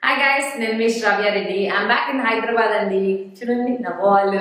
Hi guys, నేను మీ Sravya Reddy. I'm back in Hyderabad అండి. చూడండి నా ball.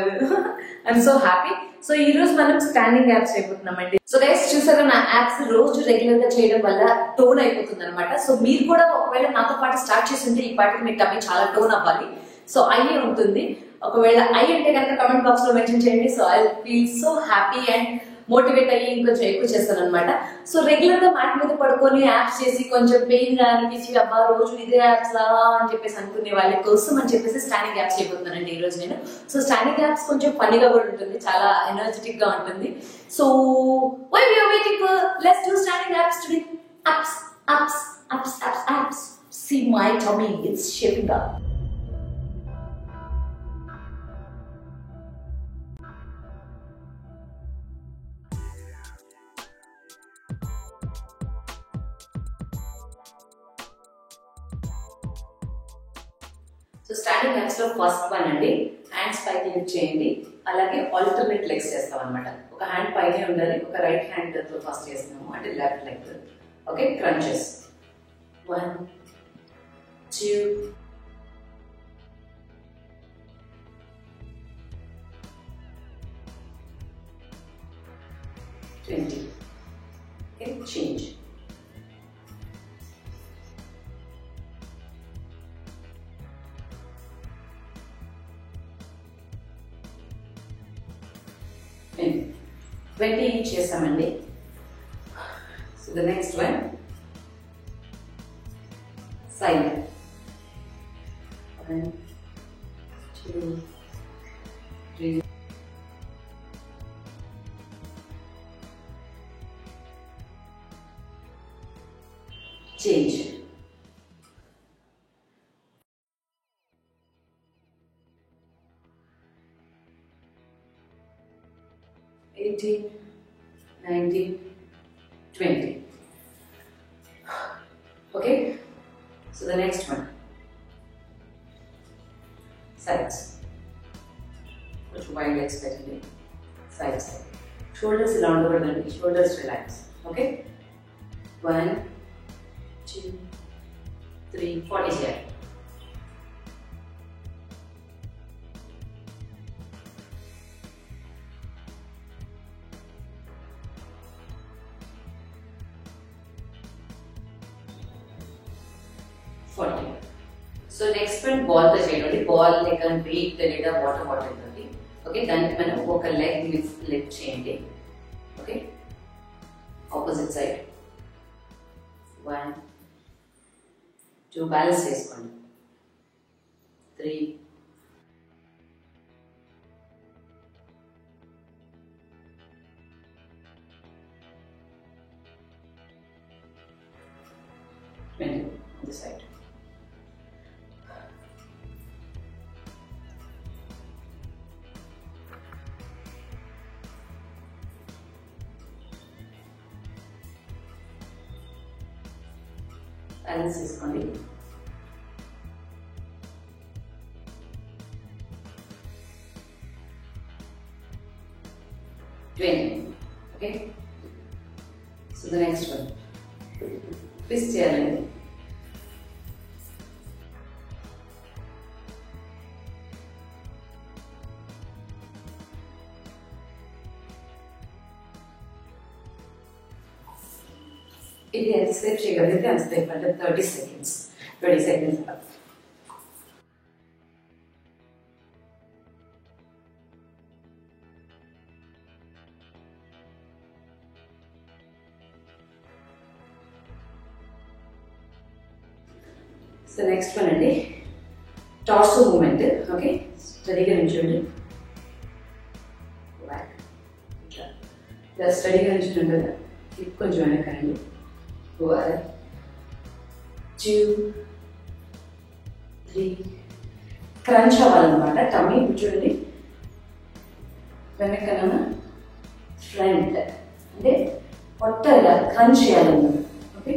I'm so happy. So ఈ రోజు మనం స్టాండింగ్ యాప్స్ అయిపోతున్నామండి. సో గైస్ చూసారా, నా యాప్స్ రోజు రెగ్యులర్ గా చేయడం వల్ల టోన్ అయిపోతుంది అనమాట. సో మీరు కూడా ఒకవేళ నాతో పాటు స్టార్ట్ చేస్తుంటే ఈ పాటికి మీకు టమ్మీ చాలా టోన్ అవ్వాలి. సో అయ్యే ఉంటుంది. ఒకవేళ అయ్యి అంటే కనుక కమెంట్ బాక్స్ లో మెన్షన్ చేయండి. So I feel so happy and motivate అయ్యి ఇంకొంచెం ఎక్కువ చేస్తాను అనమాట. సో రెగ్యులర్ గా మ్యాట్ మీద పడుకొని యాప్స్ చేసి కొంచెం పెయిన్ గా అనిపించి అబ్బా రోజు ఇదే యాప్స్ అని చెప్పేసి అనుకునే వాళ్ళ కోసం అని చెప్పేసి స్టాండింగ్ యాప్స్ చేయబోతున్నానండి ఈ రోజు నేను. సో స్టాండింగ్ యాప్స్ కొంచెం ఫన్నీగా కూడా ఉంటుంది, చాలా ఎనర్జెటిక్ గా ఉంటుంది. So why we are waiting for, let's do standing abs today. Ups ups ups ups ups. See my tummy, it's shaping up. So standing abs లో ఫస్ట్ వన్ అండి, hands పైకి లిఫ్ట్ చేయండి. అలాగే ఆల్టర్నేట్ లెగ్స్ చేస్తాం అనమాట. ఒక hand పైనే ఉండాలి, ఒక రైట్ హ్యాండ్ తో ఫస్ట్ చేస్తున్నాము అంటే left leg. Okay, crunches 1 2 20. Okay, change. And 20 each చేస్తామండి. So the next one, side. 1 2 3 change. 18 19 20. Okay, so the next one, sides. Which wide legs better, sides. Shoulders around over the knee, shoulders relax. Okay, 1 2 3 40 here. So next one ball తో చేయండి. Ball like and wait లేదా water bottle తోటి. Okay, దానికి మనం ఒక leg lift చేయండి. Okay, opposite side 1 2 balance చేసుకోండి. 3 20 on the side. Balance చేసుకోండి. 20. Okay, so the next one twist చేయాలండి. ఇది ఎంతసేపు చేయగలిగితే అంతసేపు, అంటే 30 seconds 20 seconds. So next one అండి, టార్సో మూమెంట్. ఓకే, స్టడీగా నిల్చోండి. ఇట్లా స్టడీగా నిల్చుంటాం కదా, కొంచెం వెనకండి. 1 2 3 క్రంచ్ అవ్వాలన్నమాట. టమ్మీ చూడండి, వెనకన ఫ్రంట్ అంటే పొట్టగా క్రంచ్ చేయాలన్నమాట. Okay,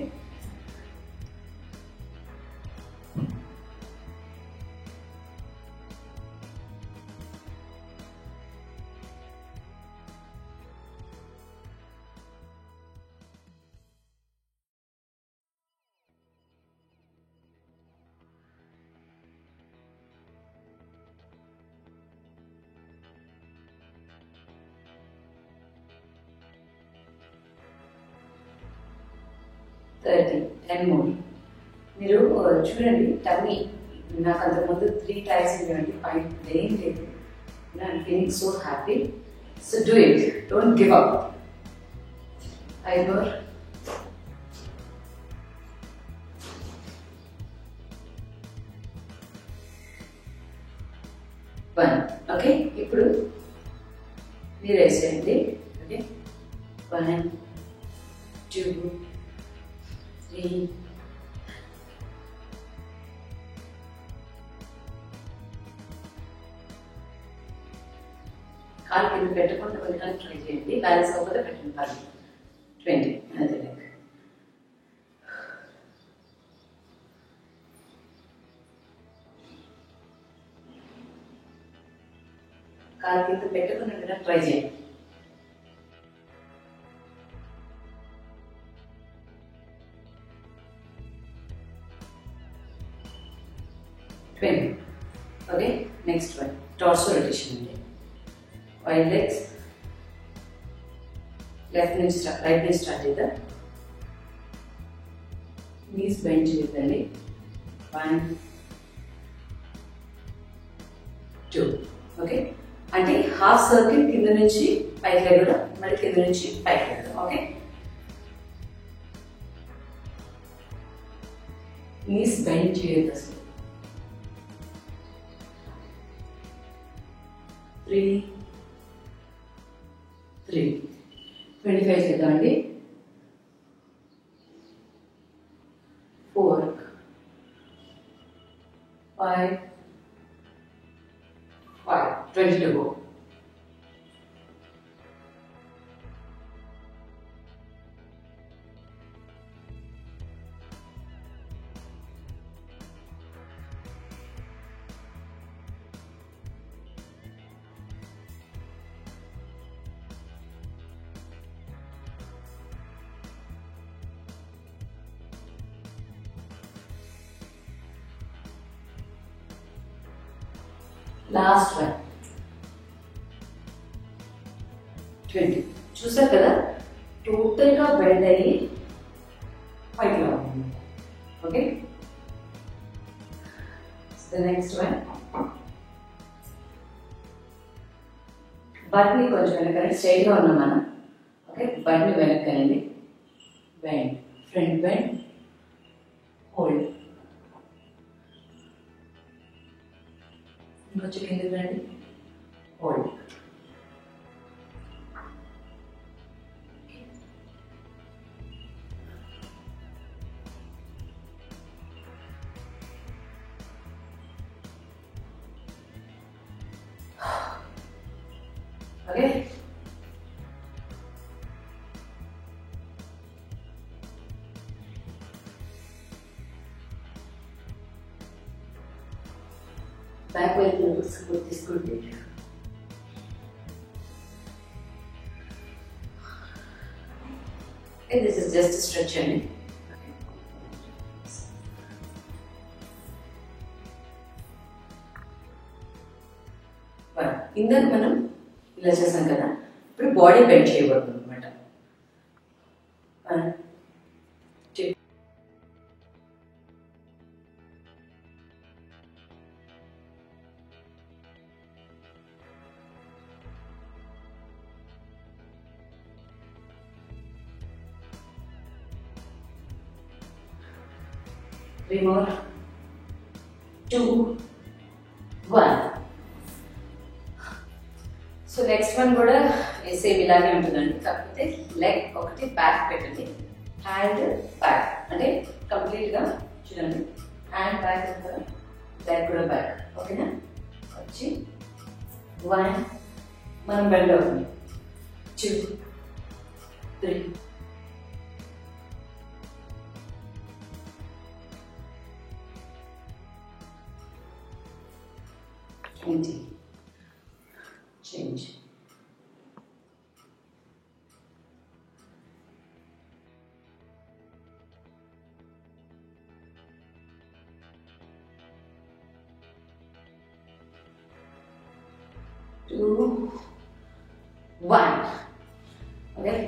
30 and more. మీరు చూడండి టమ్మీ నాకు అంతకుముందు 3 టైమ్స్ ఉండేవండి, 5 ఏం లేదు. I'm feeling so happy. So do it, don't give up. 5 more. Okay, ఇప్పుడు మీరు వేసేయండి. ఓకే, 1 2 3 కాలు కింద పెట్టకుండా వెళ్ళడానికి ట్రై చేయండి. బ్యాలెన్స్ అవ్వకపోతే పెట్టండి. 20 అంతే. కాలు కింద పెట్టకుండా వెళ్ళడానికి ట్రై చేయండి. 20. Okay, next one torso rotation అండి. వైడ్ లెగ్స్, లెఫ్ట్ నుంచి రైట్ నుంచి స్టార్ట్ చేద్దాం. నీస్ బెండ్ చేయొద్దండి. 1 2. ఓకే, అంటే హాఫ్ సర్కిల్ కింద నుంచి పైకి వెళ్ళడం, మళ్ళీ కింద నుంచి పైకి వెళ్ళడం. ఓకే, నీస్ బెండ్ చేయొద్దు అసలు. 3 3 25 చేద్దామండి. 4 5 5 20 to go. Last one 20. చూసారు కదా, టోటల్గా బెండ్ అయ్యి పైకి రావాలి. ఓకే, నెక్స్ట్ వన్ బట్ని కొంచెం వెనకండి. స్ట్రైట్గా ఉన్నాం మనం. ఓకే, బట్ని వెనక్కనండి. Bend, front bend, hold. ఇంకొంచెం కిందకి రండి, హోల్డ్. ఓకే, బ్యాక్ వైపు సపోర్ట్ తీసుకోండి. దిస్ ఇస్ జస్ట్ స్ట్రెచ్ అండి. ఇందాక మనం ఇలా చేసాం కదా, ఇప్పుడు బాడీ బెండ్ చేయబడుతుంది అనమాట. 1 2 3 more. 2 1. సో నెక్స్ట్ వన్ కూడా సేమ్ ఇలాగే ఉంటుందండి, కాకపోతే లెగ్ ఒకటి బ్యాక్ పెట్టండి, హ్యాండ్ బ్యాక్, అంటే కంప్లీట్గా చూడండి. హ్యాండ్ బ్యాక్ కదా, లెగ్ కూడా బ్యాక్. ఓకేనా, వచ్చి 1 మనం బెండ్ అవుతుంది. 2 3 20. Change. Two, 1. Okay.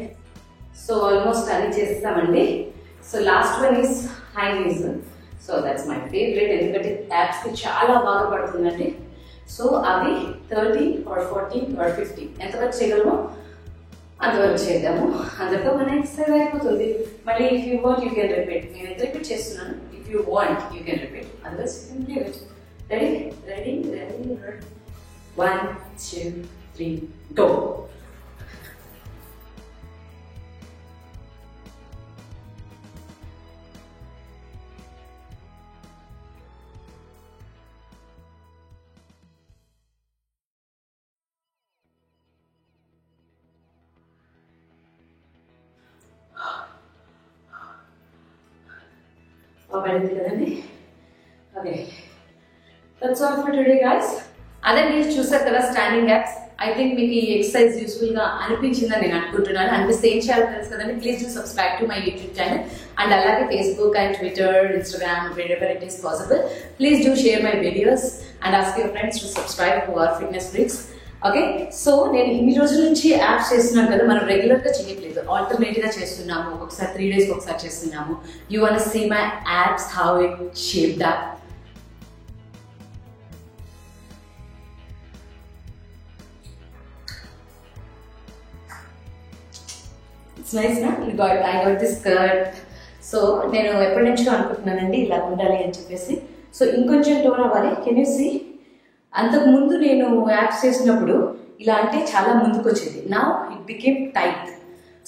So almost అన్ని చేస్తామండి. So last one is high reason. So that's my favourite, ఎందుకంటే యాప్స్కి చాలా బాగా పడుతుందండి. సో అవి 30 or 40 or 50 ఎంతవరకు చేయగలమో అంతవరకు చేద్దాము. అందరితో మన ఎక్సర్సైజ్ అయిపోతుంది. మళ్ళీ if you want you can repeat. నేను ఎంత రిపీట్ చేస్తున్నాను, if you want you can repeat, otherwise you can leave it. Ready ready ready 1 2 3 go. పడింది కదండి. Okay, that's all for today guys. అదండి, చూసారు కదా స్టాండింగ్ యాప్స్. ఐ థింక్ మీకు ఈ ఎక్సర్సైజ్ యూస్ఫుల్ గా అనిపించిందని నేను అనుకుంటున్నాను. అనిపిస్తే ఏం చేయాలో తెలుసు కదండి. Please do subscribe to my YouTube channel and అలాగే Facebook and Twitter, Instagram, wherever it is possible. Please do share my videos and ask your friends to subscribe who are fitness freaks. Okay, so నేను ఇన్ని రోజుల నుంచి apps చేస్తున్నాను కదా, మనం regular గా చేయట్లేదు, ఆల్టర్నేట్ గా చేస్తున్నాము. ఒక్కొక్కసారి 3 days ఒకసారి చేస్తున్నాము. You want to see my abs how it shaped up. It's nice నా, I got this skirt. So నేను ఎప్పటి నుంచో అనుకుంటున్నానండి ఇలా ఉండాలి అని చెప్పేసి. సో ఇంకొంచెం టోన్ అవ్వాలి. Can you see? అంతకు ముందు నేను యాప్స్ చేసినప్పుడు ఇలా అంటే చాలా ముందుకు వచ్చేది. నా ఇట్ బికేమ్ టైట్.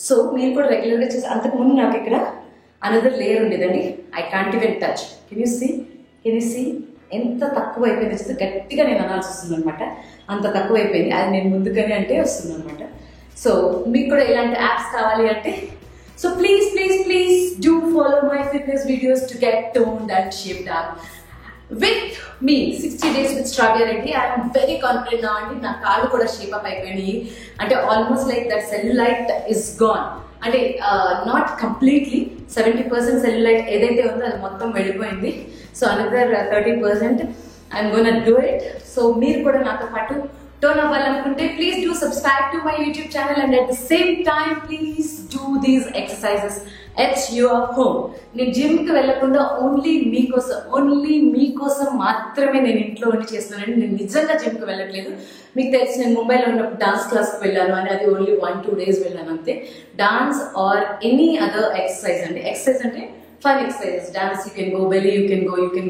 సో మీరు కూడా రెగ్యులర్గా చేసి, అంతకుముందు నాకు ఇక్కడ అనదర్ లేయర్ ఉండేదండి. I can't even touch. Can you see? Can you see? ఎంత తక్కువ అయిపోయింది చూస్తే, గట్టిగా నేను అనాల్సి వస్తుంది అనమాట. అంత తక్కువ అయిపోయింది. అది నేను ముందుగానే అంటే వస్తుంది అనమాట. సో మీకు కూడా ఇలాంటి యాప్స్ కావాలి అంటే, so please please please do follow my fitness videos to get toned and shaped up with me 60 days with Shravya Reddy. I'm very confident నా అండి. నా కాళ్ళు కూడా షేప్ అప్ అయిపోయినాయి. అంటే almost like that cellulite is gone. అంటే not completely, 70% cellulite ఏదైతే ఉందో అది మొత్తం వెళ్ళిపోయింది. So another 30% I'm gonna do it. So మీరు కూడా నాతో పాటు టోన్ అవ్వాలనుకుంటే please do subscribe to my YouTube channel and at the same time please do these exercises at your home. నేను జిమ్కి వెళ్ళకుండా ఓన్లీ మీకోసం మాత్రమే నేను ఇంట్లో ఉండి చేస్తున్నాను. నేను నిజంగా జిమ్కి వెళ్ళట్లేదు. మీకు తెలిసి నేను ముంబైలో ఉన్నప్పుడు డాన్స్ క్లాస్కి వెళ్ళాను అని, అది ఓన్లీ 1-2 days వెళ్ళాను అంతే. Dance or any other exercise అండి. ఎక్సర్సైజ్ అంటే fun exercises. Dance you can go, belly you can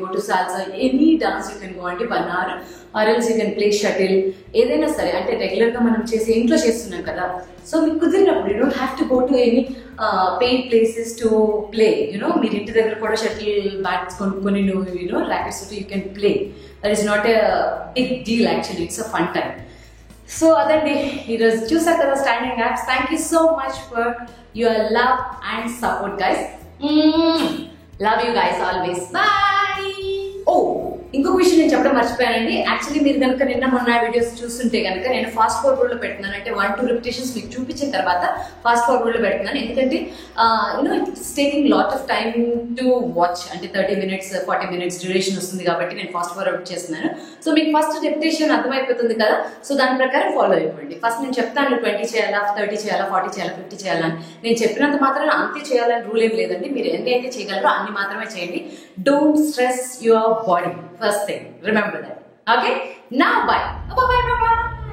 go to salsa, any dance you can go అంటే 1 hour, or else you can play shuttle. ఏదైనా సరే, అంటే regular గా మనం చేసి ఇంట్లో చేస్తున్నాం కదా. సో మీకు కుదిరినప్పుడు you don't have to go to any paid places to play. You know మీరు ఇంటి దగ్గర కూడా షటిల్ బ్యాట్స్ కొనుక్కొని నువ్వు rackets you can play. That is not a big deal actually, it's a fun time. So అదండి, ఈరోజు చూసారు కదా standing abs. Thank you so much for your love and support guys. Love you guys always. Bye. Oh, ఇంకొక విషయం నేను చెప్పడం మర్చిపోయానండి. Actually మీరు కనుక నిన్న మొన్న వీడియోస్ చూస్తుంటే కనుక నేను ఫాస్ట్ ఫార్వర్డ్ లో పెడుతున్నాను. అంటే 1-2 repetitions మీకు చూపించిన తర్వాత ఫాస్ట్ ఫార్వర్డ్ లో పెడుతున్నాను. ఎందుకంటే it's taking lot of time to watch. అంటే 30 minutes 40 minutes డ్యూరేషన్ వస్తుంది కాబట్టి నేను ఫాస్ట్ ఫార్వర్డ్ చేస్తున్నాను. సో మీకు ఫస్ట్ రెపిటేషన్ అర్థమైపోతుంది కదా. సో దాని ప్రకారం ఫాలో అయిపోండి. ఫస్ట్ నేను చెప్తాను 20 చేయాలా, 30 చేయాలా, 40 చేయాలా, 50 చేయాలని. నేను చెప్పినంత మాత్రం అంతే చేయాలని రూల్ ఏం లేదండి. మీరు ఎన్ని అయితే చేయగలరో అన్ని మాత్రమే చేయండి. Don't stress your body. First thing, remember that. Okay? Now bye. Bye bye bye bye.